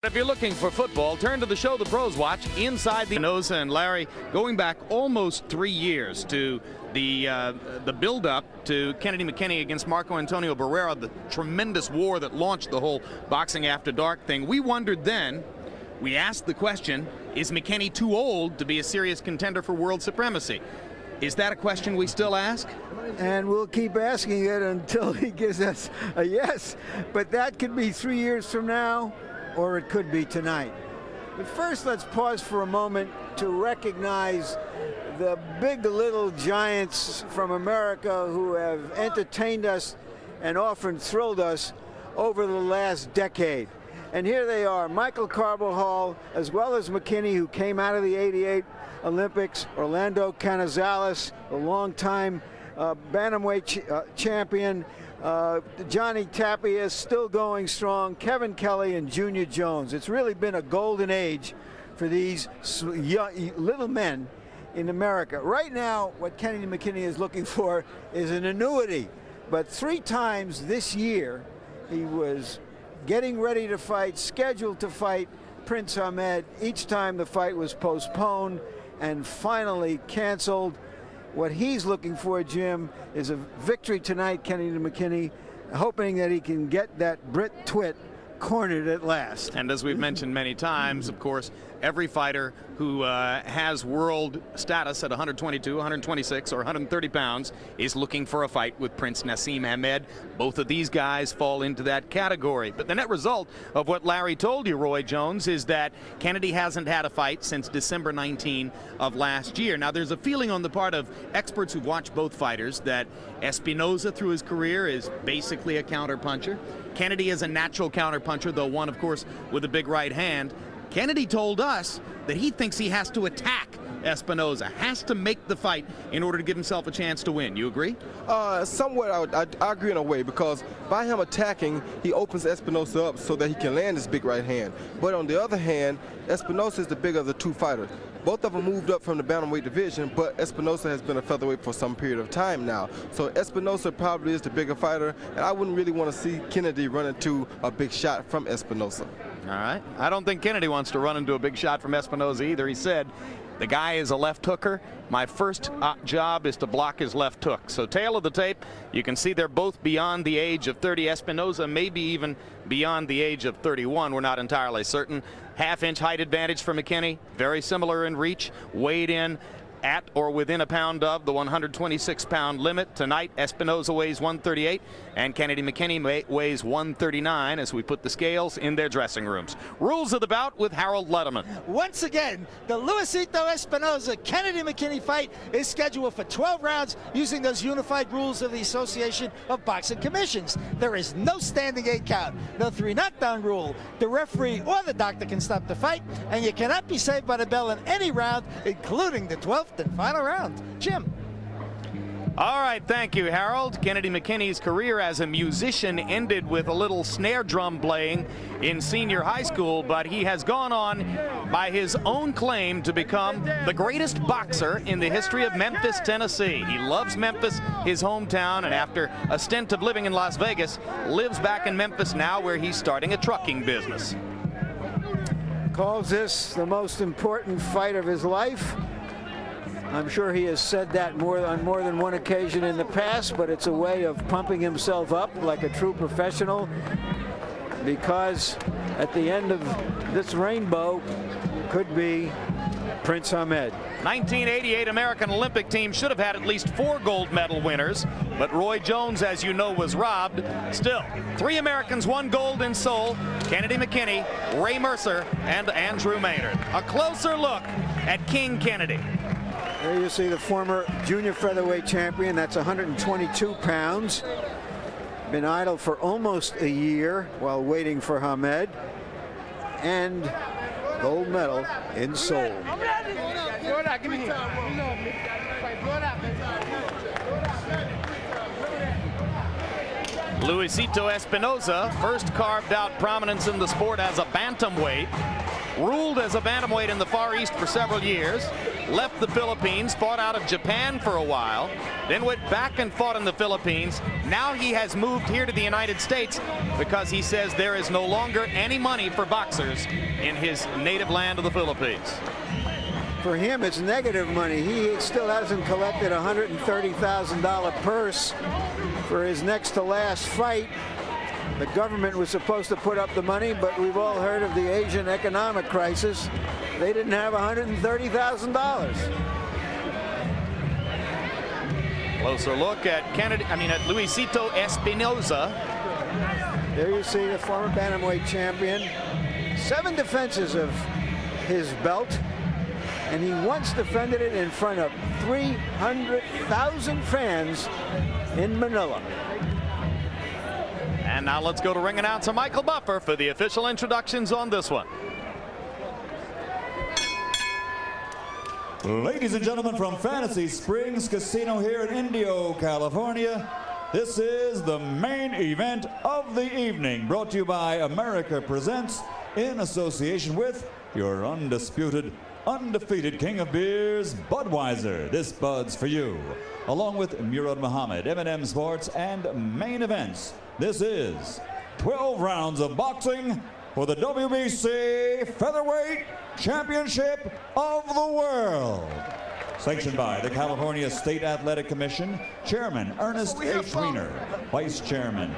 If you're looking for football, turn to the show the pros watch inside the Espinosa. And Larry, going back almost 3 years to the build-up to Kennedy McKinney against Marco Antonio Barrera, the tremendous war that launched the whole Boxing After Dark thing. We wondered then, we asked the question, is McKinney too old to be a serious contender for world supremacy? Is that a question we still ask? And we'll keep asking it until he gives us a yes. But that could be 3 years from now, or it could be tonight. But first, let's pause for a moment to recognize the big little giants from America who have entertained us and often thrilled us over the last decade. And here they are, Michael Carbajal, as well as McKinney, who came out of the '88 Olympics, Orlando Canizales, a longtime bantamweight champion, Johnny Tapia is still going strong, Kevin Kelly and Junior Jones. It's really been a golden age for these little men in America. Right now, what Kennedy McKinney is looking for is an annuity. But 3 times this year, he was getting ready to fight, scheduled to fight Prince Ahmed. Each time the fight was postponed and finally canceled. What he's looking for, Jim, is a victory tonight, Kennedy McKinney, hoping that he can get that Brit Twit cornered at last. And as we've mentioned many times, of course, every fighter who has world status at 122, 126, or 130 pounds is looking for a fight with Prince Naseem Hamed. Both of these guys fall into that category. But the net result of what Larry told you, Roy Jones, is that Kennedy hasn't had a fight since December 19 of last year. Now, there's a feeling on the part of experts who watch both fighters that Espinosa, through his career, is basically a counterpuncher. Kennedy is a natural counterpuncher, though one, of course, with a big right hand. Kennedy told us that he thinks he has to attack Espinosa, has to make the fight in order to give himself a chance to win. You agree? Somewhat, I agree in a way, because by him attacking, he opens Espinosa up so that he can land his big right hand. But on the other hand, Espinosa is the bigger of the two fighters. Both of them moved up from the bantamweight division, but Espinosa has been a featherweight for some period of time now. So Espinosa probably is the bigger fighter, and I wouldn't really want to see Kennedy run into a big shot from Espinosa. All right. I don't think Kennedy wants to run into a big shot from Espinosa either. He said, the guy is a left hooker. My first job is to block his left hook. So tail of the tape, you can see they're both beyond the age of 30. Espinosa maybe even beyond the age of 31. We're not entirely certain. Half-inch height advantage for McKinney. Very similar in reach. Weighed in at or within a pound of the 126-pound limit. Tonight, Espinosa weighs 138, and Kennedy McKinney weighs 139 as we put the scales in their dressing rooms. Rules of the bout with Harold Letterman. Once again, the Luisito Espinosa Kennedy McKinney fight is scheduled for 12 rounds using those unified rules of the Association of Boxing Commissions. There is no standing 8 count, no 3 knockdown rule. The referee or the doctor can stop the fight, and you cannot be saved by the bell in any round, including the 12th and final round. Jim. All right, thank you, Harold. Kennedy McKinney's career as a musician ended with a little snare drum playing in senior high school, but he has gone on by his own claim to become the greatest boxer in the history of Memphis, Tennessee. He loves Memphis, his hometown, and after a stint of living in Las Vegas, lives back in Memphis now, where he's starting a trucking business. Calls this the most important fight of his life. I'm sure he has said that on more than one occasion in the past, but it's a way of pumping himself up like a true professional, because at the end of this rainbow could be Prince Ahmed. 1988 American Olympic team should have had at least 4 gold medal winners, but Roy Jones, as you know, was robbed. Still, 3 Americans, 1 gold in Seoul: Kennedy McKinney, Ray Mercer, and Andrew Maynard. A closer look at King Kennedy. There you see the former junior featherweight champion. That's 122 pounds. Been idle for almost a year while waiting for Hamed. And gold medal in Seoul. Luisito Espinosa first carved out prominence in the sport as a bantamweight. ruled as a bantamweight in the Far East for several years, left the Philippines, fought out of Japan for a while, then went back and fought in the Philippines. Now he has moved here to the United States because he says there is no longer any money for boxers in his native land of the Philippines. For him, it's negative money. He still hasn't collected a $130,000 purse for his next to last fight. The government was supposed to put up the money, but we've all heard of the Asian economic crisis. They didn't have $130,000. Closer look at at Luisito Espinosa. There you see the former bantamweight champion. 7 defenses of his belt, and he once defended it in front of 300,000 fans in Manila. And now let's go to ring announcer Michael Buffer for the official introductions on this one. Ladies and gentlemen, from Fantasy Springs Casino here in Indio, California, this is the main event of the evening, brought to you by America Presents in association with your undisputed, undefeated king of beers, Budweiser. This Bud's for you. Along with Murad Muhammad, M&M Sports, and Main Events. This is 12 rounds of boxing for the WBC Featherweight Championship of the World. Sanctioned by the California State Athletic Commission, Chairman Ernest H. Wiener, Vice Chairman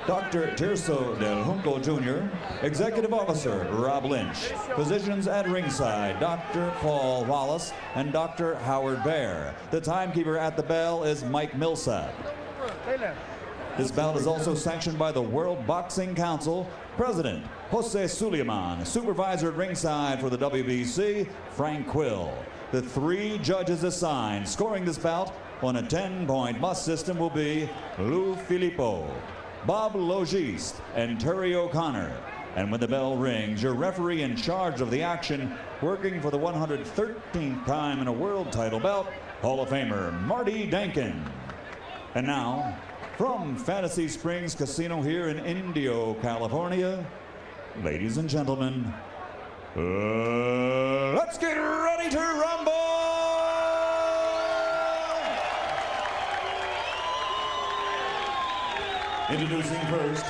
Dr. Tirso Del Junco Jr., Executive Officer Rob Lynch, physicians at ringside Dr. Paul Wallace and Dr. Howard Baer. The timekeeper at the bell is Mike Millsap. This bout is also sanctioned by the World Boxing Council, President Jose Suleiman, supervisor at ringside for the WBC, Frank Quill. The 3 judges assigned scoring this bout on a 10-point must system will be Lou Filippo, Bob Logiste, and Terry O'Connor. And when the bell rings, your referee in charge of the action, working for the 113th time in a world title bout, Hall of Famer Marty Dankin. And now, from Fantasy Springs Casino here in Indio, California, ladies and gentlemen, let's get ready to rumble! Introducing first,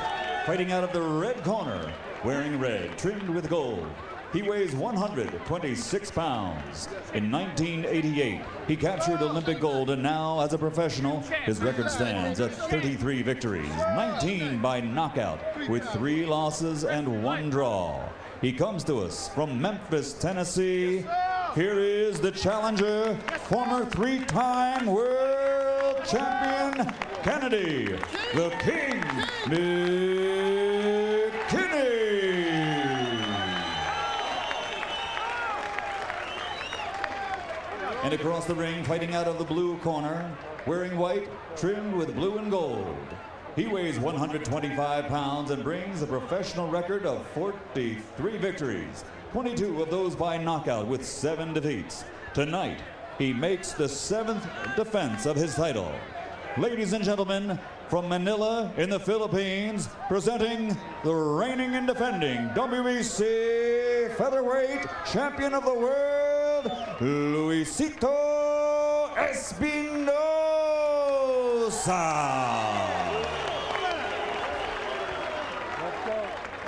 fighting out of the red corner, wearing red, trimmed with gold. He weighs 126 pounds. In 1988, he captured Olympic gold, and now, as a professional, his record stands at 33 victories, 19 by knockout, with 3 losses and 1 draw. He comes to us from Memphis, Tennessee. Here is the challenger, former 3-time world champion, Kennedy, the King, McKinney. And across the ring, fighting out of the blue corner, wearing white, trimmed with blue and gold. He weighs 125 pounds and brings a professional record of 43 victories, 22 of those by knockout with 7 defeats. Tonight, he makes the 7th defense of his title. Ladies and gentlemen, from Manila in the Philippines, presenting the reigning and defending WBC Featherweight Champion of the World, Luisito Espinosa.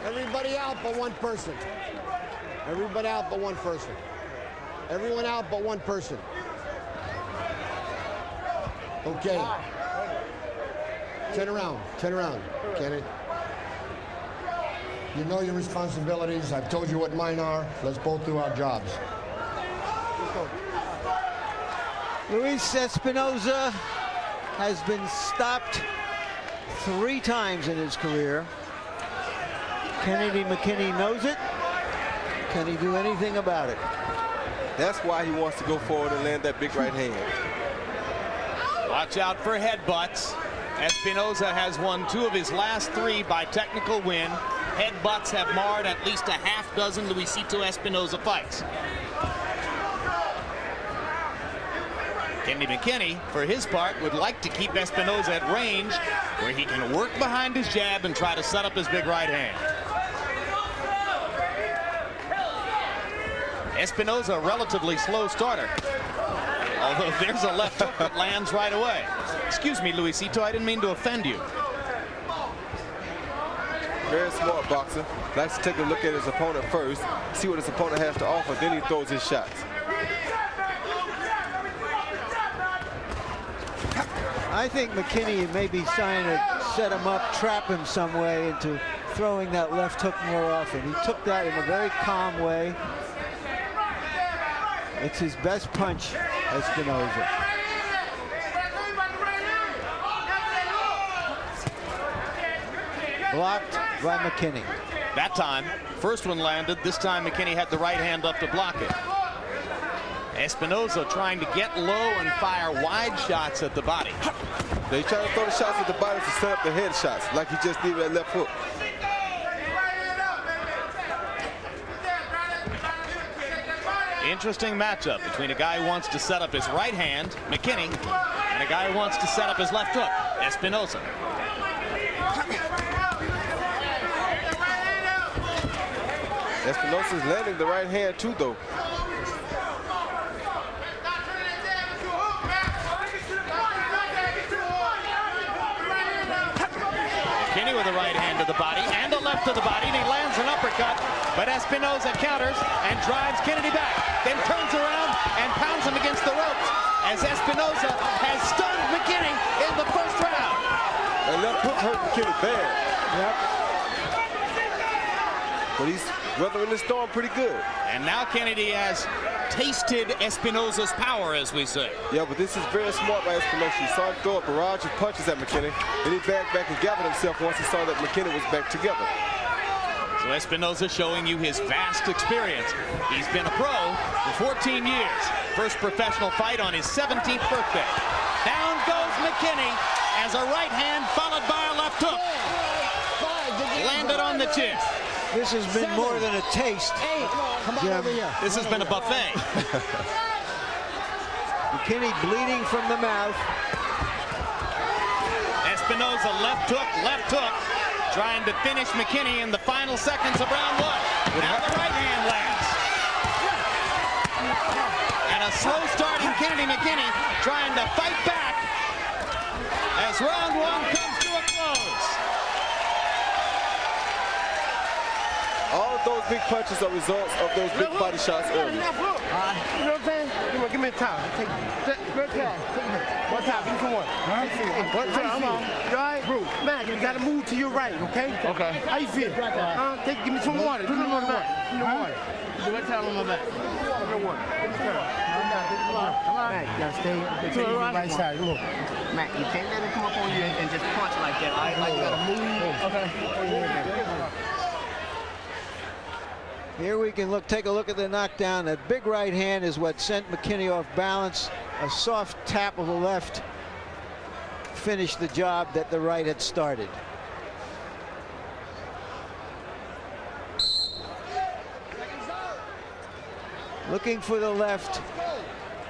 Everybody out but one person. Everybody out but one person. Everyone out but one person. Okay. Turn around, Kenny. You know your responsibilities. I've told you what mine are. Let's both do our jobs. Luis Espinosa has been stopped 3 times in his career. Kennedy McKinney knows it. Can he do anything about it? That's why he wants to go forward and land that big right hand. Watch out for headbutts. Espinosa has won 2 of his last 3 by technical win. Headbutts have marred at least a half dozen Luisito Espinosa fights. Kennedy McKinney, for his part, would like to keep Espinosa at range where he can work behind his jab and try to set up his big right hand. Espinosa, a relatively slow starter. Although there's a left hook that lands right away. Excuse me, Luisito, I didn't mean to offend you. Very smart boxer. Likes to take a look at his opponent first, see what his opponent has to offer, then he throws his shots. I think McKinney may be trying to set him up, trap him some way into throwing that left hook more often. He took that in a very calm way. It's his best punch, Espinosa. Blocked by McKinney. That time, first one landed. This time McKinney had the right hand up to block it. Espinosa trying to get low and fire wide shots at the body. They try to throw the shots at the body to set up the head shots, like he just did with that left hook. Interesting matchup between a guy who wants to set up his right hand, McKinney, and a guy who wants to set up his left hook, Espinosa. Espinosa's landing the right hand too, though. McKinney with a right hand to the body and a left to the body, and he lands an uppercut, but Espinosa counters and drives Kennedy back, then turns around and pounds him against the ropes as Espinosa has stunned McKinney in the first round. And that hook hurt McKinney bad. Yep. But he's weathering the storm pretty good. And now Kennedy has tasted Espinosa's power, as we say. Yeah, but this is very smart by Espinosa. He saw him throw a barrage of punches at McKinney, and he backed back and gathered himself once he saw that McKinney was back together. So Espinosa showing you his vast experience. He's been a pro for 14 years. First professional fight on his 17th birthday. Down goes McKinney as a right hand followed by a left hook. Landed on the chin. This has been more than a taste, Jim. This has been a buffet. McKinney bleeding from the mouth. Espinosa left hook, trying to finish McKinney in the final seconds of round one. Now the right hand lands. And a slow starting Kennedy McKinney trying to fight back as round one comes to a close. All of those big punches are results of those big body shots earlier. You know what I'm saying? Give me a towel. One towel. Give me some water. One towel. You all right? Bro, man, you got to move to your right, okay? Okay. How you feel? Give me some water. Give me some water. Give me water. Put that towel on my back. Give me water. Matt, you got to stay to the right side. Look. Matt, you can't let him come up on you and just punch like that. All right? Like you got to move. Okay. Here we can take a look at the knockdown. That big right hand is what sent McKinney off balance. A soft tap of the left finished the job that the right had started. Looking for the left,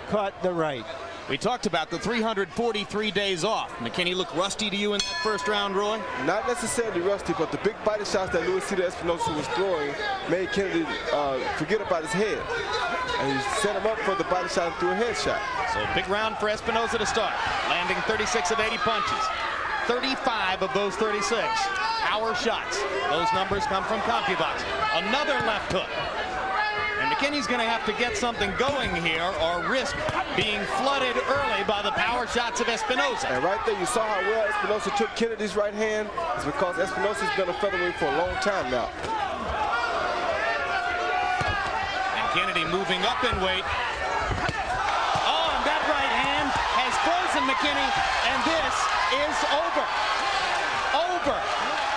caught the right. We talked about the 343 days off. McKinney looked rusty to you in that first round, Roy? Not necessarily rusty, but the big body shots that Luisito Espinosa was throwing made Kennedy forget about his head. And he set him up for the body shot and threw a head shot. So big round for Espinosa to start, landing 36 of 80 punches. 35 of those 36 power shots. Those numbers come from CompuBox. Another left hook. And McKinney's going to have to get something going here or risk being flooded early by the power shots of Espinosa. And right there, you saw how well Espinosa took Kennedy's right hand. It's because Espinosa's been a featherweight for a long time now. And Kennedy moving up in weight. Oh, and that right hand has frozen McKinney, and this is over. Over.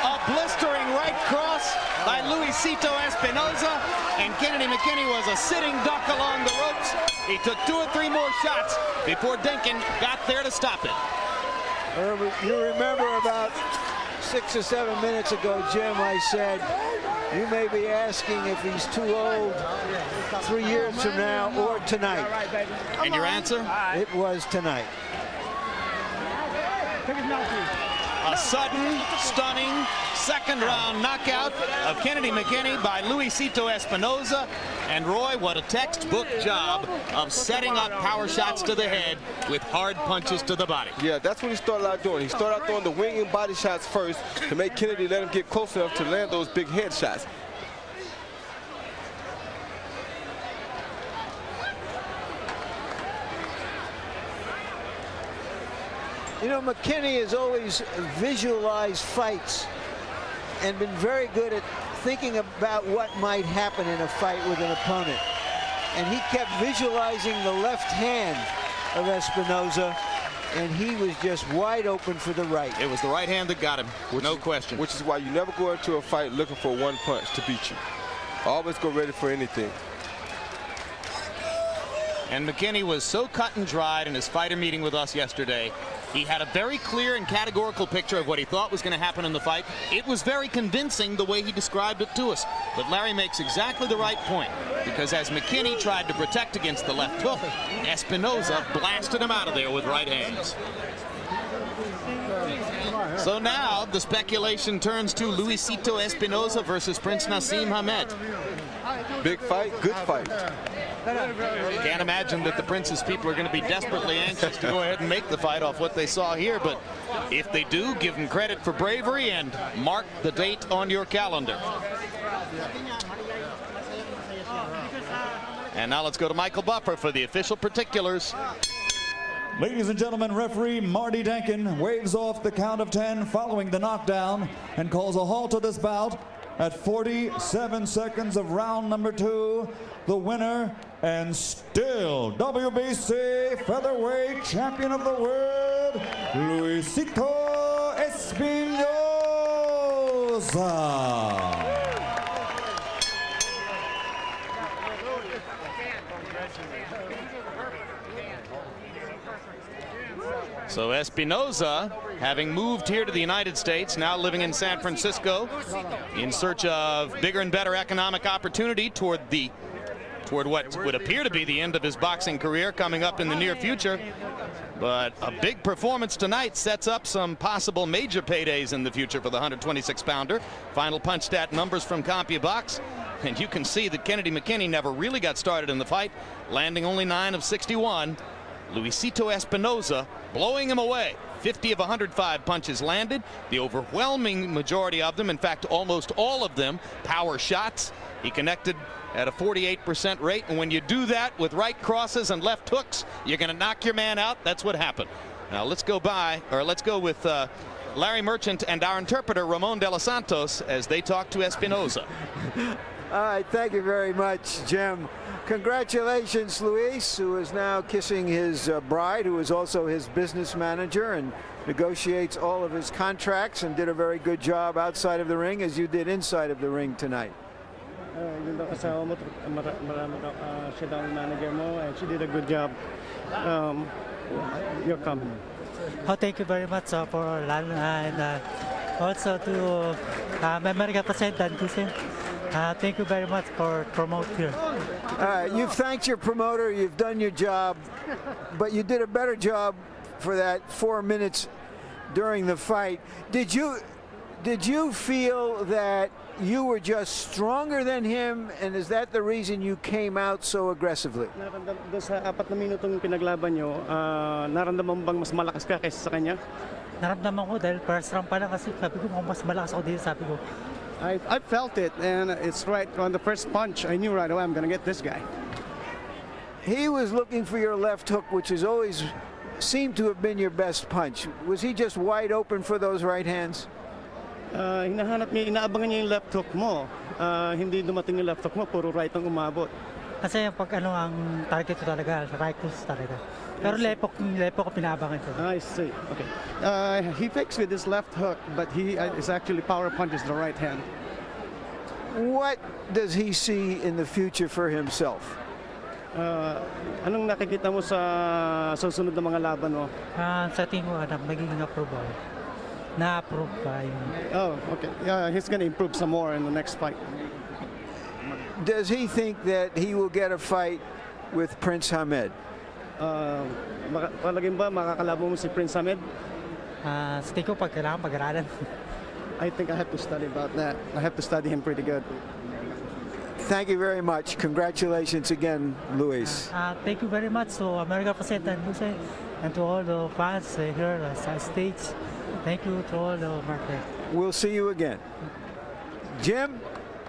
A blistering right cross by Luisito Espinosa, and Kennedy McKinney was a sitting duck along the ropes. He took 2 or 3 more shots before Dinkin got there to stop it. You remember about 6 or 7 minutes ago, Jim, I said, you may be asking if he's too old 3 years from now or tonight. And your answer? It was tonight. A sudden, stunning, second-round knockout of Kennedy McKinney by Luisito Espinosa. And Roy, what a textbook job of setting up power shots to the head with hard punches to the body. Yeah, that's what he started out doing. He started out throwing the wing and body shots first to make Kennedy let him get close enough to land those big head shots. You know, McKinney has always visualized fights and been very good at thinking about what might happen in a fight with an opponent. And he kept visualizing the left hand of Espinosa, and he was just wide open for the right. It was the right hand that got him, no question. Which is why you never go into a fight looking for one punch to beat you. Always go ready for anything. And McKinney was so cut and dried in his fighter meeting with us yesterday. He had a very clear and categorical picture of what he thought was going to happen in the fight. It was very convincing the way he described it to us. But Larry makes exactly the right point, because as McKinney tried to protect against the left hook, Espinosa blasted him out of there with right hands. So now the speculation turns to Luisito Espinosa versus Prince Naseem Hamed. Big fight, good fight. Can't imagine that the Prince's people are going to be desperately anxious to go ahead and make the fight off what they saw here, but if they do, give them credit for bravery and mark the date on your calendar. And now let's go to Michael Buffer for the official particulars. Ladies and gentlemen, referee Marty Denkin waves off the count of 10 following the knockdown and calls a halt to this bout at 47 seconds of round number 2. The winner and still WBC Featherweight Champion of the World, Luisito Espinosa. So Espinosa, having moved here to the United States, now living in San Francisco, in search of bigger and better economic opportunity toward what would appear to be the end of his boxing career coming up in the near future. But a big performance tonight sets up some possible major paydays in the future for the 126-pounder. Final punch stat numbers from CompuBox. And you can see that Kennedy McKinney never really got started in the fight, landing only 9 of 61. Luisito Espinosa blowing him away. 50 of 105 punches landed. The overwhelming majority of them, in fact, almost all of them, power shots. He connected at a 48% rate, and when you do that with right crosses and left hooks, you're going to knock your man out. That's what happened. Now let's go with Larry Merchant and our interpreter Ramon de los Santos as they talk to Espinosa. All right, thank you very much, Jim. Congratulations, Luis, who is now kissing his bride, who is also his business manager and negotiates all of his contracts, and did a very good job outside of the ring as you did inside of the ring tonight. Yung daw kasama mo, marami daw siya daw ang manager mo, and she did a good job. Your comment. Oh, thank you very much for Lan, and also to America President Kusin. Thank you very much for promoting here. You've thanked your promoter, you've done your job, but you did a better job for that 4 minutes during the fight. Did you feel that you were just stronger than him, and is that the reason you came out so aggressively? Doon sa 4 na minutong pinaglaban nyo, naramdaman bang mas malakas ka kaysa sa kanya? Naramdaman ko dahil first round pa lang kasi sabi ko mas malakas ako dito, sabi ko. I felt it, and it's right on the first punch. I knew right away I'm going to get this guy. He was looking for your left hook, which has always seemed to have been your best punch. Was he just wide open for those right hands? Hinahanap niya, inaabangan niya yung left hook mo. Hindi dumating yung left hook mo, puro right ang umabot. Kasi pag ang target ko talaga, right hook talaga. Pero lepo ko pinaabangan ko. I see. Okay. He fakes with his left hook, but he is actually power punches the right hand. What does he see in the future for himself? Anong nakikita mo sa susunod na mga laban mo? Sa tingin ko, magiging approve. Na-approve pa yun. Oh, okay. He's going to improve some more in the next fight. Does he think that he will get a fight with Prince Hamed? Palagay ba makakalaban mo si Prince Hamed? Sa tingin ko, pag kailangan pag-aralan. I think I have to study about that. I have to study him pretty good. Thank you very much. Congratulations again, Luis. Thank you very much to America President and to all the fans here on stage. Thank you to all the Americans. We'll see you again. Jim?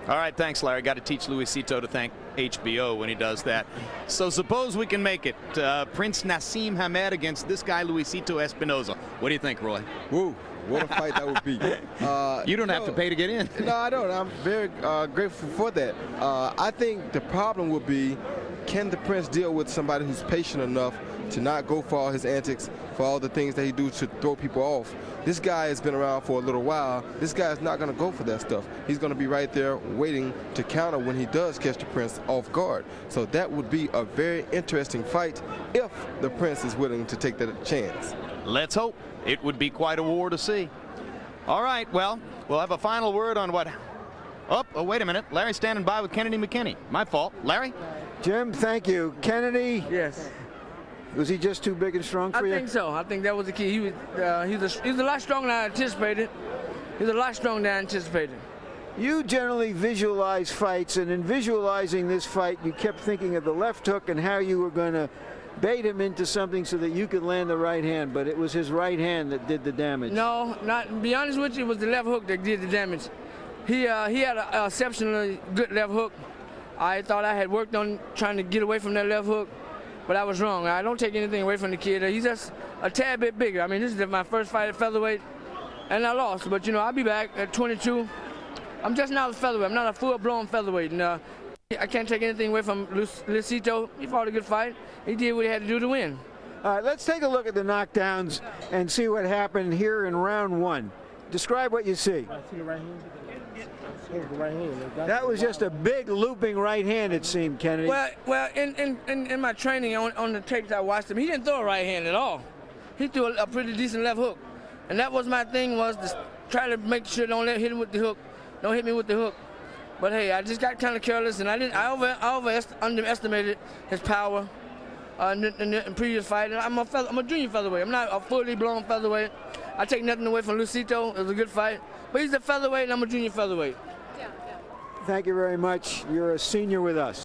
All right, thanks, Larry. Got to teach Luisito to thank HBO when he does that. So suppose we can make it. Prince Naseem Hamed against this guy, Luisito Espinosa. What do you think, Roy? Woo, what a fight that would be. You don't have to pay to get in. No, I don't. I'm very grateful for that. I think the problem would be, can the Prince deal with somebody who's patient enough to not go for all his antics, for all the things that he do to throw people off? This guy has been around for a little while. This guy is not going to go for that stuff. He's going to be right there waiting to counter when he does catch the Prince off guard. So that would be a very interesting fight if the Prince is willing to take that chance. Let's hope. It would be quite a war to see. All right, well, we'll have a final word on what... Oh, wait a minute. Larry's standing by with Kennedy McKinney. My fault. Larry? Jim, thank you. Kennedy? Yes. Was he just too big and strong for you? I think so. I think that was the key. He was a lot stronger than I anticipated. He's a lot stronger than I anticipated. You generally visualize fights, and in visualizing this fight, you kept thinking of the left hook and how you were going to bait him into something so that you could land the right hand, but it was his right hand that did the damage. No, not. To be honest with you, it was the left hook that did the damage. He had an exceptionally good left hook. I thought I had worked on trying to get away from that left hook, but I was wrong. I don't take anything away from the kid. He's just a tad bit bigger. I mean, this is my first fight at featherweight, and I lost. But, you know, I'll be back at 22. I'm just not a featherweight. I'm not a full-blown featherweight. And I can't take anything away from Luisito. He fought a good fight. He did what he had to do to win. All right, let's take a look at the knockdowns and see what happened here in round one. Describe what you see. I see the right hand. The right hand. That was just a big looping right hand, it seemed, Kennedy. Well, in my training on the tapes I watched him, he didn't throw a right hand at all. He threw a pretty decent left hook, and that was my thing, was to try to make sure don't hit him with the hook, don't hit me with the hook. But hey, I just got kind of careless, and I underestimated his power in the previous fight. And I'm a junior featherweight. I'm not a fully blown featherweight. I take nothing away from Luisito. It was a good fight, but he's a featherweight, and I'm a junior featherweight. Thank you very much. You're a senior with us.